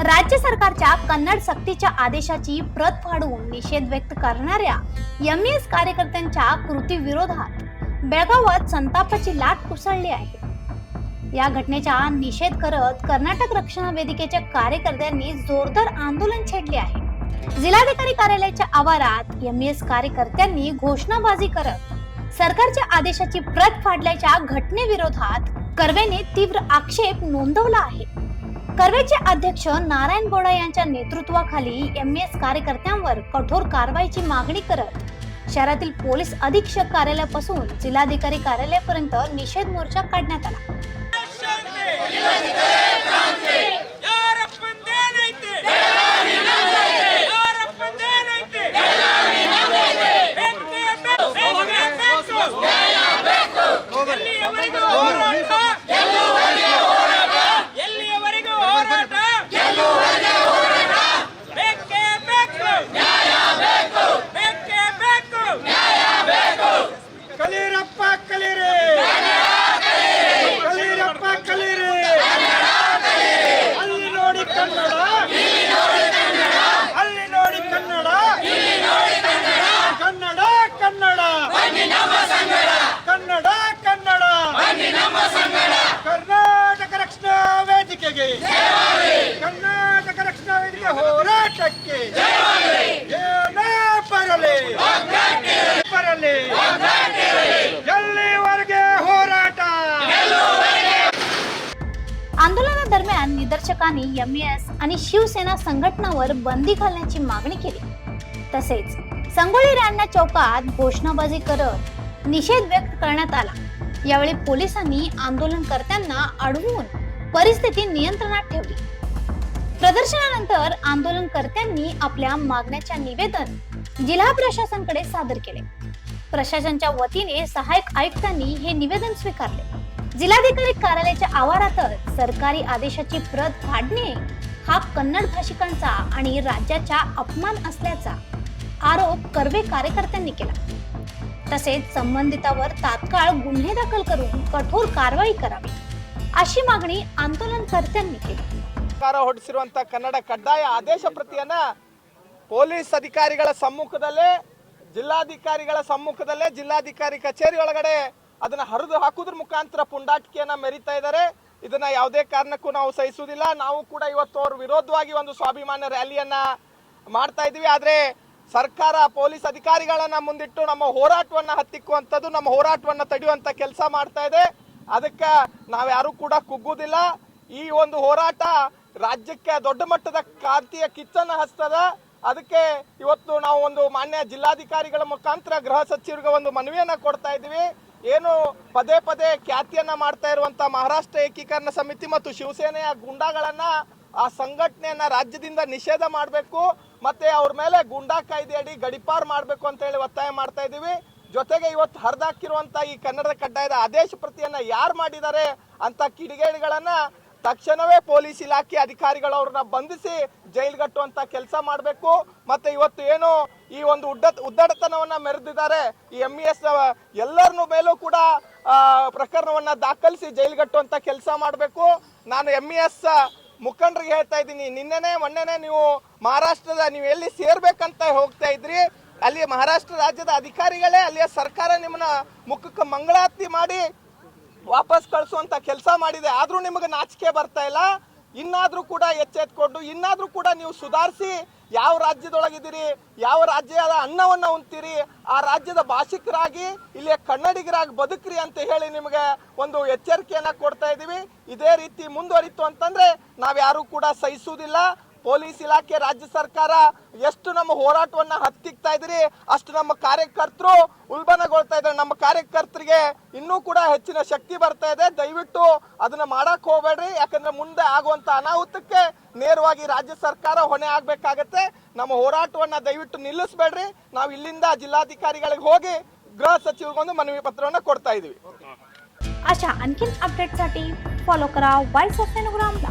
राज्य सरकारच्या कन्नड सक्तीच्या आदेशाची प्रत फाडून निषेध व्यक्त करणाऱ्या एमईएस कार्यकर्त्यांच्या कृती विरोधात बेळगावात संतापाची लाट उसळली आहे। या घटनेचा निषेध करत कर्नाटक रक्षण वेदिकेच्या कार्यकर्त्यांनी जोरदार आंदोलन छेडले आहे। जिल्हाधिकारी कार्यालयाच्या आवारात एमईएस कार्यकर्त्यांनी घोषणाबाजी करत सरकारच्या आदेशाची प्रत फाडल्याच्या घटनेविरोधात कर्वेने तीव्र आक्षेप नोंदवला आहे। कर्वेचे अध्यक्ष नारायण गौडा यांच्या नेतृत्वाखाली एमईएस कार्यकर्त्यांवर कठोर कारवाईची मागणी करत शहरातील पोलीस अधीक्षक कार्यालयापासून जिल्हाधिकारी कार्यालयापर्यंत निषेध मोर्चा काढण्यात आला। कर्नाटक रक्षण ವೇದಿಕೆಗೆ कर्नाटक रक्षण ವೇದಿಕೆ ಹೋರಾಟಕ್ಕೆ ಬರಲಿ ಎಲ್ಲಿವರೆಗೆ ಹೋರಾಟ। आंदोलनादरम्यान निदर्शकांनी एमईएस आणि शिवसेना संघटनांवर बंदी घालण्याची मागणी केली। तसेच संगोली राणा चौकात घोषणाबाजी करत निषेध व्यक्त करण्यात आला। यावेळी पोलिसांनी आंदोलनकर्त्यांना अडवून परिस्थिती नियंत्रणात ठेवली। प्रदर्शनानंतर आंदोलनकर्त्यांनी आपल्या मागण्याचे निवेदन जिल्हा प्रशासनाकडे सादर केले। प्रशासनाच्या वतीने सहाय्यक आयुक्तांनी हे निवेदन स्वीकारले। जिल्हाधिकारी कार्यालयाच्या आवारातच सरकारी आदेशाची प्रत फाडणे हा कन्नड भाषिकांचा आणि राज्याचा अपमान असल्याचा आरोप कर्वे कार्यकर्त्यांनी केला। तसेच संबंधितावर तात्काळ गुन्हे दाखल करून कठोर कारवाई करावी अशी मागणी आंदोलनकर्त्यांनी केली। ಸರ್ಕಾರ ಹೊರಡಿಸಿರುವಂತ ಕನ್ನಡ ಕಡ್ಡಾಯ ಆದೇಶ ಪ್ರತಿಯನ್ನ ಪೊಲೀಸ್ ಅಧಿಕಾರಿಗಳ ಸಮ್ಮುಖದಲ್ಲೇ ಜಿಲ್ಲಾಧಿಕಾರಿಗಳ ಸಮ್ಮುಖದಲ್ಲೇ ಜಿಲ್ಲಾಧಿಕಾರಿ ಕಚೇರಿ ಒಳಗಡೆ ಅದನ್ನ ಹರಿದು ಹಾಕುವುದರ ಮುಖಾಂತರ ಪುಂಡಾಟಿಕೆಯನ್ನ ಮೆರಿತಾ ಇದ್ದಾರೆ। ಇದನ್ನ ಯಾವುದೇ ಕಾರಣಕ್ಕೂ ನಾವು ಸಹಿಸುವುದಿಲ್ಲ। ನಾವು ಕೂಡ ಇವತ್ತು ಅವರ ವಿರೋಧವಾಗಿ ಒಂದು ಸ್ವಾಭಿಮಾನ ರ್ಯಾಲಿಯನ್ನ ಮಾಡ್ತಾ ಇದೀವಿ। ಆದ್ರೆ ಸರ್ಕಾರ ಪೊಲೀಸ್ ಅಧಿಕಾರಿಗಳನ್ನ ಮುಂದಿಟ್ಟು ನಮ್ಮ ಹೋರಾಟವನ್ನ ಹತ್ತಿಕ್ಕುವಂತದ್ದು, ನಮ್ಮ ಹೋರಾಟವನ್ನ ತಡೆಯುವಂತ ಕೆಲಸ ಮಾಡ್ತಾ ಇದೆ। ಅದಕ್ಕೆ ನಾವ್ಯಾರು ಕೂಡ ಕುಗ್ಗುವುದಿಲ್ಲ। ಈ ಒಂದು ಹೋರಾಟ ರಾಜ್ಯಕ್ಕೆ ದೊಡ್ಡ ಮಟ್ಟದ ಕ್ರಾಂತಿಯ ಕಿಚ್ಚನ್ನ ಹಚ್ತದ। ಅದಕ್ಕೆ ಇವತ್ತು ನಾವು ಒಂದು ಮಾನ್ಯ ಜಿಲ್ಲಾಧಿಕಾರಿಗಳ ಮುಖಾಂತರ ಗೃಹ ಸಚಿವರಿಗೆ ಒಂದು ಮನವಿಯನ್ನ ಕೊಡ್ತಾ ಇದ್ದೀವಿ। ಏನು ಪದೇ ಪದೇ ಖ್ಯಾತಿಯನ್ನ ಮಾಡ್ತಾ ಇರುವಂತ ಮಹಾರಾಷ್ಟ್ರ ಏಕೀಕರಣ ಸಮಿತಿ ಮತ್ತು ಶಿವಸೇನೆಯ ಗುಂಡಾಗಳನ್ನ ಆ ಸಂಘಟನೆಯನ್ನ ರಾಜ್ಯದಿಂದ ನಿಷೇಧ ಮಾಡಬೇಕು, ಮತ್ತೆ ಅವ್ರ ಮೇಲೆ ಗುಂಡಾ ಕಾಯ್ದೆ ಅಡಿ ಗಡಿಪಾರ್ ಮಾಡಬೇಕು ಅಂತ ಹೇಳಿ ಒತ್ತಾಯ ಮಾಡ್ತಾ ಇದ್ದೀವಿ। ಜೊತೆಗೆ ಇವತ್ತು ಹರಿದಾಕಿರುವಂತ ಈ ಕನ್ನಡ ಕಡ್ಡಾಯದ ಆದೇಶ ಪ್ರತಿಯನ್ನ ಯಾರು ಮಾಡಿದ್ದಾರೆ ಅಂತ ಕಿಡಿಗೇಡಿಗಳನ್ನ ತಕ್ಷಣವೇ ಪೊಲೀಸ್ ಇಲಾಖೆ ಅಧಿಕಾರಿಗಳು ಅವ್ರನ್ನ ಬಂಧಿಸಿ ಜೈಲ್ಗಟ್ಟುವಂತ ಕೆಲಸ ಮಾಡಬೇಕು। ಮತ್ತೆ ಇವತ್ತು ಏನು ಈ ಒಂದು ಉದ್ದಟತನವನ್ನ ಮೆರೆದಿದ್ದಾರೆ ಈ ಎಂಇಎಸ್ ಎಲ್ಲರನ್ನು ಮೇಲೂ ಕೂಡ ಪ್ರಕರಣವನ್ನ ದಾಖಲಿಸಿ ಜೈಲ್ಗಟ್ಟುವಂತ ಕೆಲಸ ಮಾಡಬೇಕು। ನಾನು ಎಂಇಎಸ್ ಮುಖಂಡರಿಗೆ ಹೇಳ್ತಾ ಇದ್ದೀನಿ, ಮೊನ್ನೆನೆ ನೀವು ಮಹಾರಾಷ್ಟ್ರದ ನೀವು ಎಲ್ಲಿ ಸೇರ್ಬೇಕಂತ ಹೋಗ್ತಾ ಇದ್ರಿ, ಅಲ್ಲಿ ಮಹಾರಾಷ್ಟ್ರ ರಾಜ್ಯದ ಅಧಿಕಾರಿಗಳೇ ಅಲ್ಲಿಯ ಸರ್ಕಾರ ನಿಮ್ಮನ್ನ ಮುಖಕ್ಕೆ ಮಂಗಳಾರತಿ ಮಾಡಿ ವಾಪಸ್ ಕಳಿಸುವಂತ ಕೆಲಸ ಮಾಡಿದೆ। ಆದ್ರೂ ನಿಮಗೆ ನಾಚಿಕೆ ಬರ್ತಾ ಇಲ್ಲ। ಇನ್ನಾದ್ರೂ ಕೂಡ ಎಚ್ಚೆತ್ಕೊಂಡು ಇನ್ನಾದ್ರೂ ಕೂಡ ನೀವು ಸುಧಾರಿಸಿ ಯಾವ ರಾಜ್ಯದೊಳಗಿದ್ದೀರಿ, ಯಾವ ರಾಜ್ಯದ ಅನ್ನವನ್ನ ಉಣ್ತೀರಿ, ಆ ರಾಜ್ಯದ ಭಾಷಿಕರಾಗಿ ಇಲ್ಲಿಯ ಕನ್ನಡಿಗರಾಗಿ ಬದುಕ್ರಿ ಅಂತ ಹೇಳಿ ನಿಮಗೆ ಒಂದು ಎಚ್ಚರಿಕೆಯನ್ನ ಕೊಡ್ತಾ ಇದೀವಿ। ಇದೇ ರೀತಿ ಮುಂದುವರಿತು ಅಂತಂದ್ರೆ ನಾವ್ಯಾರು ಕೂಡ ಸಹಿಸುವುದಿಲ್ಲ। ಪೊಲೀಸ್ ಇಲಾಖೆ, ರಾಜ್ಯ ಸರ್ಕಾರ ಎಷ್ಟು ನಮ್ಮ ಹೋರಾಟವನ್ನ ಹತ್ತಿಕ್ತಾ ಇದ್ರಿ ಅಷ್ಟು ನಮ್ಮ ಕಾರ್ಯಕರ್ತರು ಉಲ್ಬಣಗೊಳ್ತಾ ಇದ್ದಾರೆ। ನಮ್ಮ ಕಾರ್ಯಕರ್ತರಿಗೆ ಇನ್ನೂ ಕೂಡ ಹೆಚ್ಚಿನ ಶಕ್ತಿ ಬರ್ತಾ ಇದೆ। ದಯವಿಟ್ಟು ಅದನ್ನ ಮಾಡಕ್ ಹೋಗ್ಬೇಡ್ರಿ, ಯಾಕಂದ್ರೆ ಮುಂದೆ ಆಗುವಂತ ಅನಾಹುತಕ್ಕೆ ನೇರವಾಗಿ ರಾಜ್ಯ ಸರ್ಕಾರ ಹೊಣೆ ಆಗ್ಬೇಕಾಗತ್ತೆ। ನಮ್ಮ ಹೋರಾಟವನ್ನ ದಯವಿಟ್ಟು ನಿಲ್ಲಿಸಬೇಡ್ರಿ। ನಾವು ಇಲ್ಲಿಂದ ಜಿಲ್ಲಾಧಿಕಾರಿಗಳಿಗೆ ಹೋಗಿ ಗೃಹ ಸಚಿವರಿಗೊಂದು ಮನವಿ ಪತ್ರವನ್ನ ಕೊಡ್ತಾ ಇದೀವಿ। अशा आणखीन अपडेटसाठी फॉलो करा वॉइस ऑफ सेनोग्रामला।